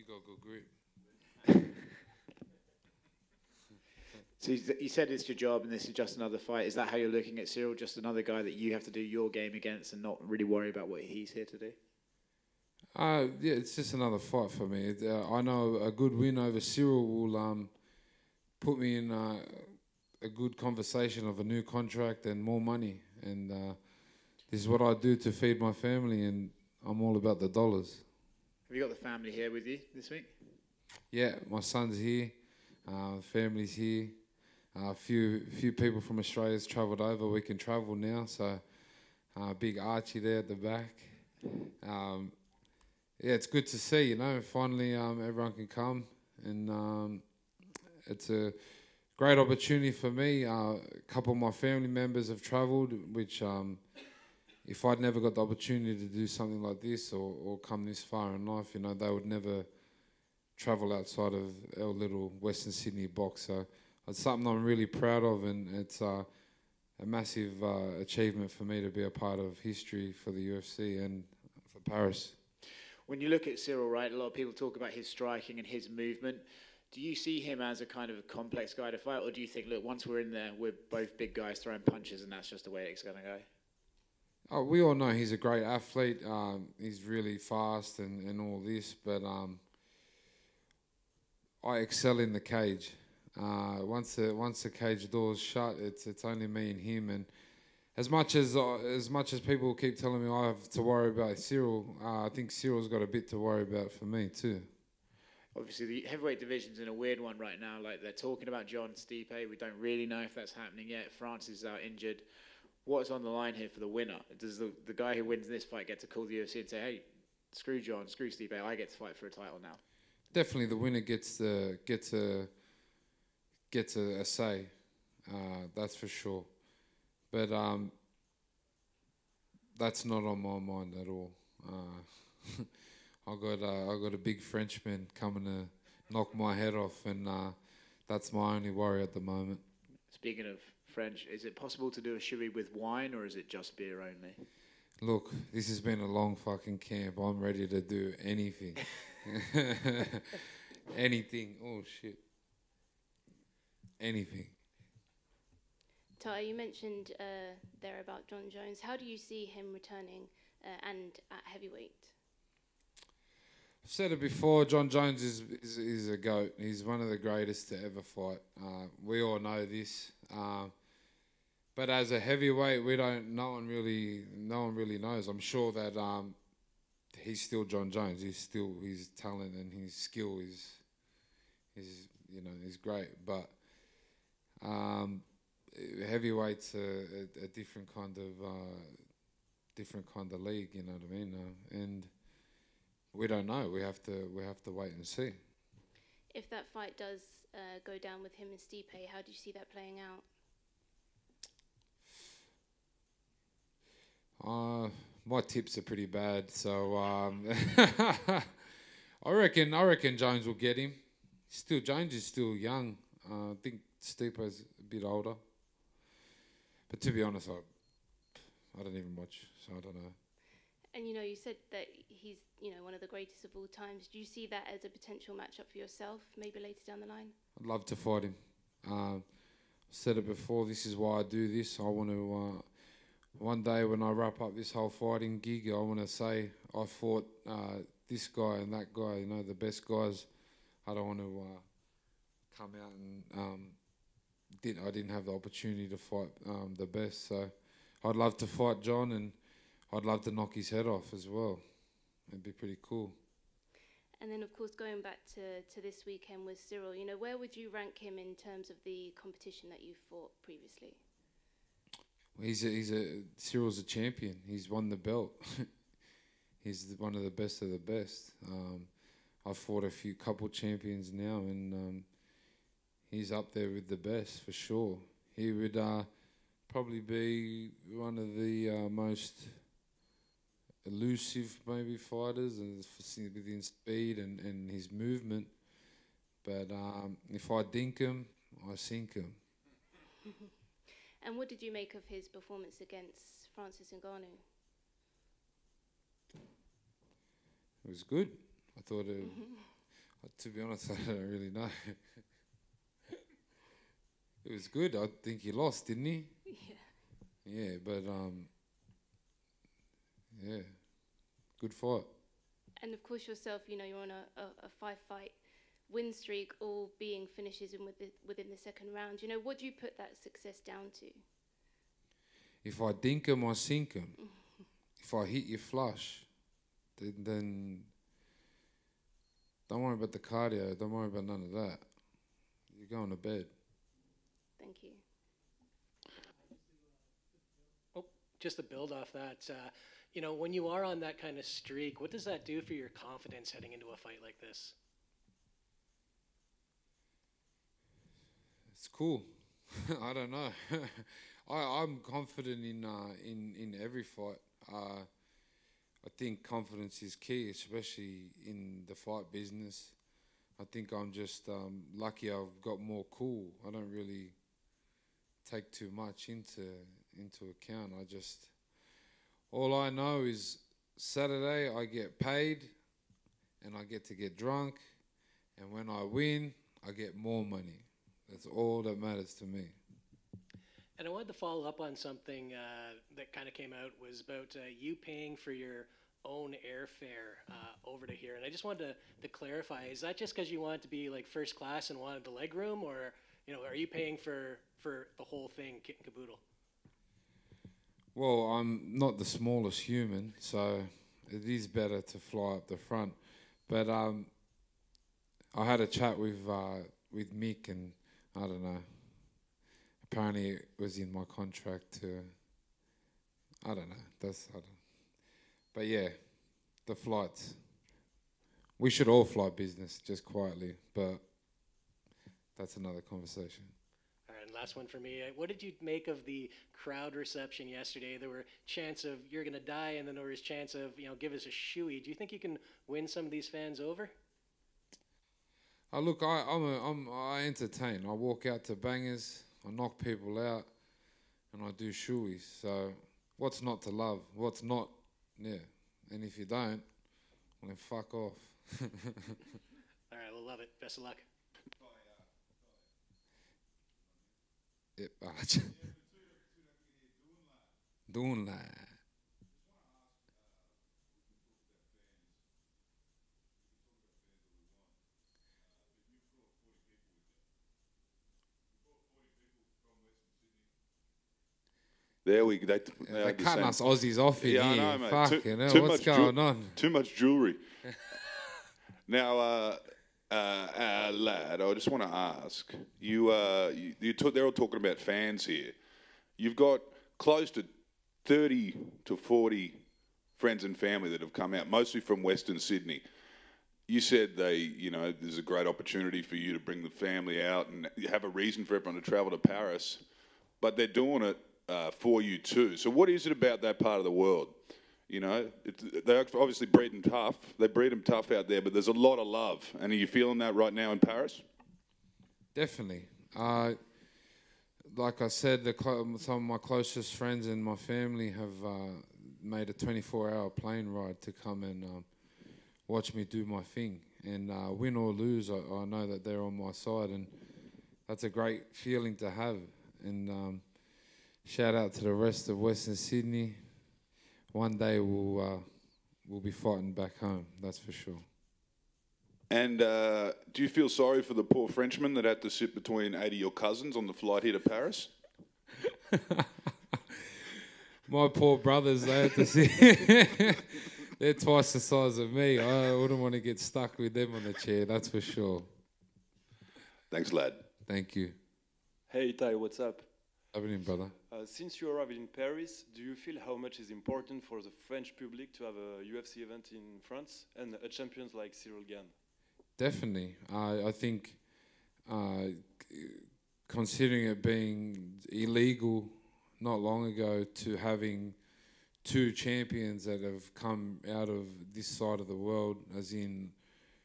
got good grip. So you said it's your job and this is just another fight. Is that how you're looking at Ciryl? Just another guy that you have to do your game against and not really worry about what he's here to do? Yeah, it's just another fight for me. I know a good win over Ciryl will put me in a good conversation of a new contract and more money. And this is what I do to feed my family, and I'm all about the dollars. Have you got the family here with you this week? Yeah, my son's here, family's here. A few people from Australia's travelled over. We can travel now, so big Archie there at the back. Yeah, it's good to see, finally everyone can come, and it's a great opportunity for me. A couple of my family members have travelled, which if I'd never got the opportunity to do something like this or come this far in life, they would never travel outside of our little Western Sydney box. So it's something I'm really proud of, and it's a massive achievement for me to be a part of history for the UFC and for Paris. When you look at Ciryl, right, a lot of people talk about his striking and his movement. Do you see him as a kind of a complex guy to fight, or do you think, look, once we're in there, we're both big guys throwing punches and that's just the way it's going to go? Oh, we all know he's a great athlete. He's really fast and all this, but I excel in the cage. Once the cage door's shut, it's only me and him. And as much as people keep telling me I have to worry about Ciryl, I think Cyryl's got a bit to worry about for me too. Obviously, the heavyweight division's in a weird one right now. Like, they're talking about John Stipe. We don't really know if that's happening yet. Francis is out injured. What's on the line here for the winner? Does the guy who wins this fight get to call the UFC and say, hey, screw John, screw Stipe, I get to fight for a title now? Definitely the winner gets a say. That's for sure. But that's not on my mind at all. I got a big Frenchman coming to knock my head off, and that's my only worry at the moment. Speaking of French, is it possible to do a shoey with wine, or is it just beer only? Look, this has been a long fucking camp. I'm ready to do anything. Anything. Oh, shit. Anything. Tai, you mentioned there about John Jones. How do you see him returning and at heavyweight? I've said it before, John Jones is a GOAT. He's one of the greatest to ever fight. We all know this. But as a heavyweight, no one really knows. I'm sure that he's still John Jones. His talent and his skill is great. But heavyweight's a different kind of league. You know what I mean? And we don't know. We have to wait and see. If that fight does go down with him and Stipe, how do you see that playing out? My tips are pretty bad, so I reckon Jones will get him. Jones is still young. I think Stipe's a bit older. But to be honest, I don't even watch, so I don't know. And you said that he's one of the greatest of all times. Do you see that as a potential matchup for yourself, maybe later down the line? I'd love to fight him. I said it before. This is why I do this. I want to. One day when I wrap up this whole fighting gig, I want to say I fought this guy and that guy, the best guys. I don't want to come out and I didn't have the opportunity to fight the best. So I'd love to fight John, and I'd love to knock his head off as well. It'd be pretty cool. And then, of course, going back to this weekend with Ciryl, where would you rank him in terms of the competition that you fought previously? Cyryl's a champion. He's won the belt. He's one of the best. I've fought a couple champions now, and he's up there with the best for sure. He would probably be one of the most elusive maybe fighters, and within speed and his movement. But if I dink him, I sink him. And what did you make of his performance against Francis Ngannou? It was good. I thought To be honest, I don't really know. It was good. I think he lost, didn't he? Yeah. Yeah, but yeah, good fight. And of course yourself, you know, you're on a 5-fight win streak, all being finishes within the second round. You know, what do you put that success down to? If I dink 'em, I sink 'em. If I hit you flush, then don't worry about the cardio. Don't worry about none of that. You're going to bed. Thank you. Oh, just to build off that, you know, when you are on that kind of streak, what does that do for your confidence heading into a fight like this? It's cool. I don't know. I'm confident in every fight. I think confidence is key, especially in the fight business. I think I'm just lucky I've got more cool. I don't really take too much into account. All I know is Saturday I get paid and I get to get drunk, and when I win, I get more money. That's all that matters to me. And I wanted to follow up on something that kind of came out, was about you paying for your own airfare over to here. And I just wanted to clarify, is that just because you wanted to be like first class and wanted the leg room, or, you know, are you paying for the whole thing, kit and caboodle? Well, I'm not the smallest human, so it is better to fly up the front. But I had a chat with Mick, and I don't know. Apparently, it was in my contract to. I don't know. But yeah, the flights. We should all fly business, just quietly, but that's another conversation. All right, and last one for me. What did you make of the crowd reception yesterday? There were chants of "you're gonna die," and then there was chants of, you know, "give us a shoey." Do you think you can win some of these fans over? Look, I entertain. I walk out to bangers, I knock people out, and I do shoeys. So, what's not to love? What's not? Yeah. And if you don't, well, then fuck off. All right, we'll love it. Best of luck. Yep. Doing that. They They're cutting us Aussies off in Yeah, I here. know, mate. Fucking hell, what's going on? Too much jewelry. Now, lad, I just want to ask they're all talking about fans here. You've got close to 30 to 40 friends and family that have come out, mostly from Western Sydney. You said there's a great opportunity for you to bring the family out and you have a reason for everyone to travel to Paris, but they're doing it for you too. So what is it about that part of the world? You know, they obviously breed them tough. They breed them tough out there, but there's a lot of love. And are you feeling that right now in Paris? Definitely. Like I said, some of my closest friends and my family have made a 24-hour plane ride to come and watch me do my thing. And win or lose, I know that they're on my side, and that's a great feeling to have. And shout out to the rest of Western Sydney. One day we'll be fighting back home, that's for sure. And do you feel sorry for the poor Frenchman that had to sit between 80 of your cousins on the flight here to Paris? My poor brothers, they had to sit. They're twice the size of me. I wouldn't want to get stuck with them on the chair, that's for sure. Thanks, lad. Thank you. Hey, Tai, what's up? Happening, brother. Since you arrived in Paris, do you feel how much is important for the French public to have a UFC event in France and a champion like Ciryl Gane? Definitely. I think considering it being illegal not long ago to having two champions that have come out of this side of the world, as in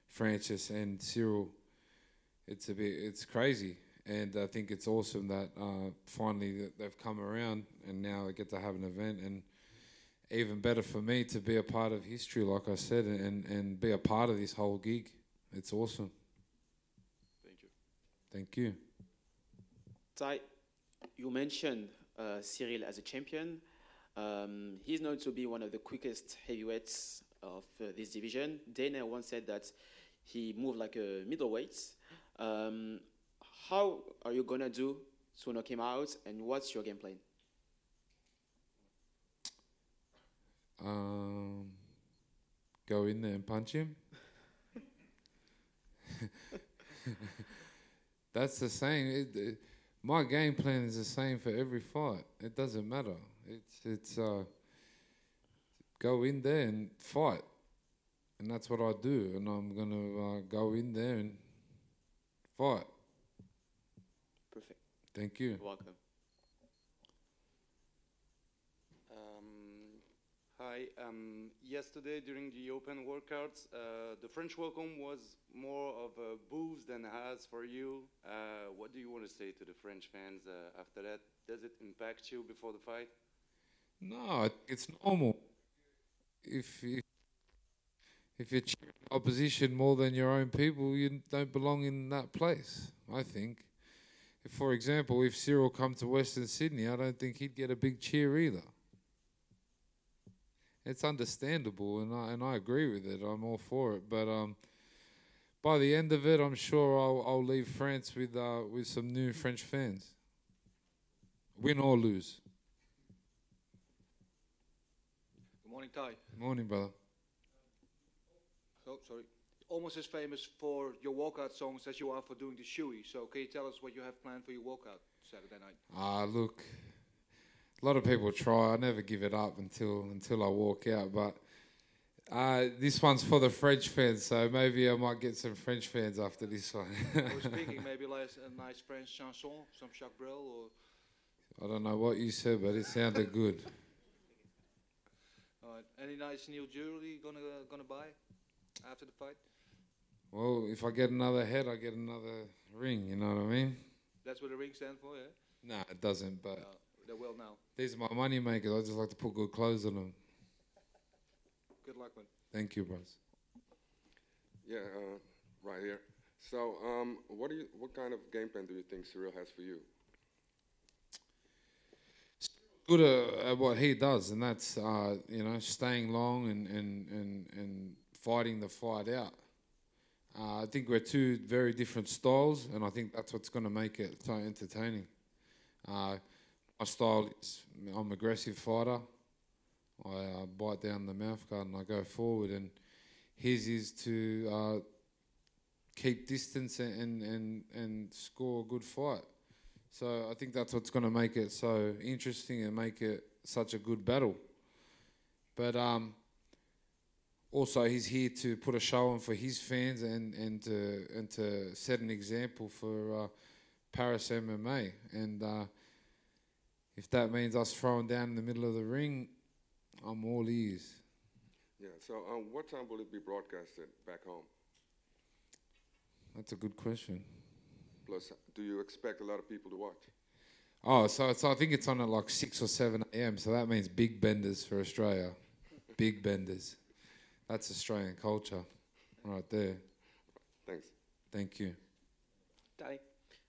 Francis and Ciryl, it's crazy. And I think it's awesome that finally that they've come around and now I get to have an event, and even better for me to be a part of history, like I said, and be a part of this whole gig. it's awesome. Thank you. Thank you. Tai, you mentioned Ciryl as a champion. He's known to be one of the quickest heavyweights of this division. Dana once said that he moved like a middleweight. How are you gonna do to knock him out, and what's your game plan? Go in there and punch him. That's the same. My game plan is the same for every fight. It doesn't matter. It's go in there and fight, and that's what I do. And I'm gonna go in there and fight. Perfect. Thank you. You're welcome. Hi. Yesterday during the open workouts, the French welcome was more of a boost than has for you. What do you want to say to the French fans after that? Does it impact you before the fight? No, it's normal. If you're cheering opposition more than your own people, you don't belong in that place, I think. If, for example, if Ciryl come to Western Sydney, I don't think he'd get a big cheer either. It's understandable, and I agree with it. I'm all for it. But by the end of it, I'm sure I'll leave France with some new French fans. Win or lose. Good morning, Tai. Morning, brother. Oh, sorry. Almost as famous for your walkout songs as you are for doing the shoey. So can you tell us what you have planned for your walkout Saturday night? Look, a lot of people try. I never give it up until I walk out. But this one's for the French fans, so maybe I might get some French fans after this one. I was thinking maybe like a nice French chanson, some Jacques Brel, or... I don't know what you said, but it sounded good. All right. Any nice new jewelry gonna buy after the fight? Well, if I get another head, I get another ring, you know what I mean? That's what the ring stands for, yeah? Nah, it doesn't, but They will now. these are my money makers. I just like to put good clothes on them. Good luck, man. Thank you, bros. Yeah, right here. So, what kind of game plan do you think Ciryl has for you? Good at what he does, and that's staying long and fighting the fight out. I think we're two very different styles, and I think that's what's going to make it so entertaining. My style is I'm an aggressive fighter. I bite down the mouth guard and I go forward, and his is to keep distance and score a good fight. So I think that's what's going to make it so interesting and make it such a good battle. But also he's here to put a show on for his fans and to set an example for Paris MMA. And if that means us throwing down in the middle of the ring, I'm all ears. Yeah, so what time will it be broadcasted back home? That's a good question. Plus, do you expect a lot of people to watch? Oh, so I think it's on at like 6 or 7 a.m. So that means big benders for Australia. Big benders. That's Australian culture right there. Thanks. Thank you. Tai,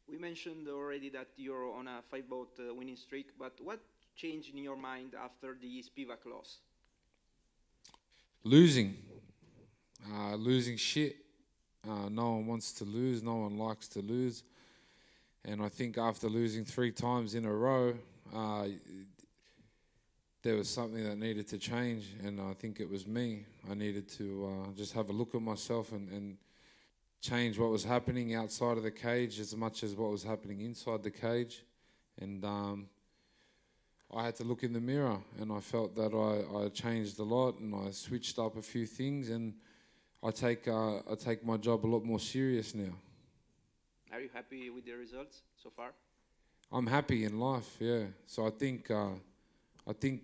we mentioned already that you're on a 5-bout winning streak, but what changed in your mind after the Spivak loss? Losing. Losing shit. No one wants to lose. No one likes to lose. And I think after losing 3 times in a row, there was something that needed to change. And I think it was me. I needed to just have a look at myself and change what was happening outside of the cage as much as what was happening inside the cage. And I had to look in the mirror, and I felt that I changed a lot, and I switched up a few things, and I take my job a lot more serious now. Are you happy with the results so far? I'm happy in life, yeah. So I think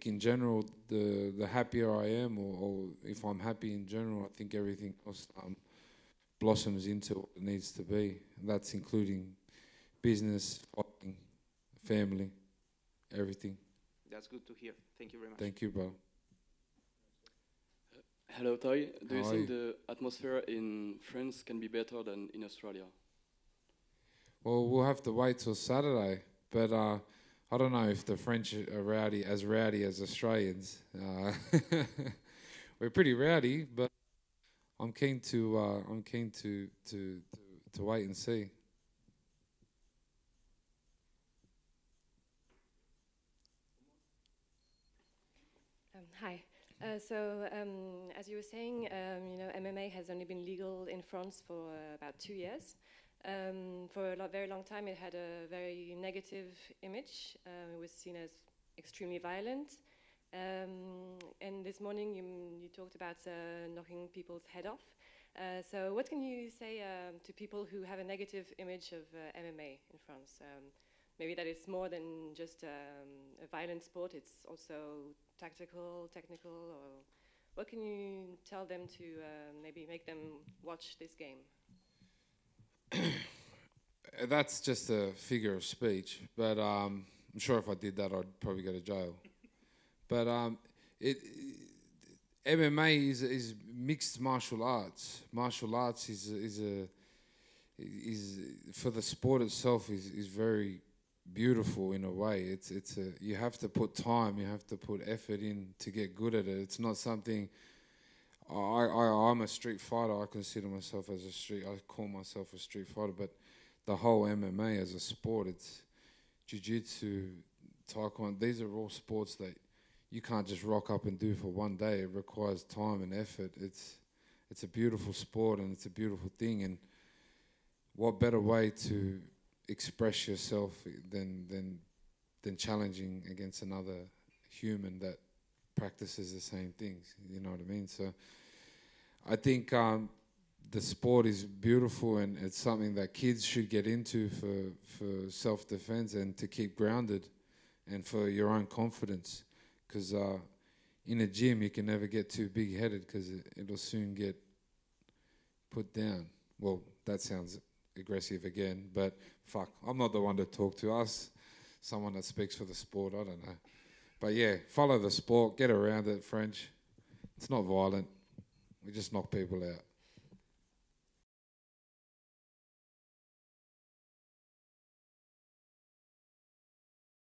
in general, the happier I am, or if I'm happy in general, I think everything else blossoms into what it needs to be. And that's including business, fighting, family, everything. That's good to hear. Thank you very much. Thank you, bro. Hello, Tai. Do you How are think you? the atmosphere in France can be better than in Australia? Well, we'll have to wait till Saturday, but I don't know if the French are rowdy as Australians. We're pretty rowdy, but I'm keen to wait and see. Hi. As you were saying, MMA has only been legal in France for about 2 years. For a very long time, it had a very negative image. It was seen as extremely violent. And this morning, you talked about knocking people's head off. So what can you say to people who have a negative image of MMA in France? Maybe that it's more than just a violent sport, it's also tactical, technical, or what can you tell them to maybe make them watch this game? That's just a figure of speech, but I'm sure if I did that, I'd probably go to jail. But MMA is mixed martial arts. Martial arts is for the sport itself is very beautiful in a way. You have to put time, you have to put effort in to get good at it. It's not something. I'm a street fighter. I consider myself as I call myself a street fighter. But the whole MMA as a sport, it's jiu-jitsu, taekwondo. These are all sports that you can't just rock up and do for one day. It requires time and effort. It's a beautiful sport and it's a beautiful thing. And what better way to express yourself than challenging against another human that practices the same things, you know what I mean? So I think the sport is beautiful and it's something that kids should get into for self-defense and to keep grounded and for your own confidence, because in a gym you can never get too big-headed because it'll soon get put down. Well, that sounds aggressive again, but fuck, I'm not the one to talk to us. Someone that speaks for the sport, I don't know. But yeah, follow the sport, get around it, French. It's not violent. We just knock people out.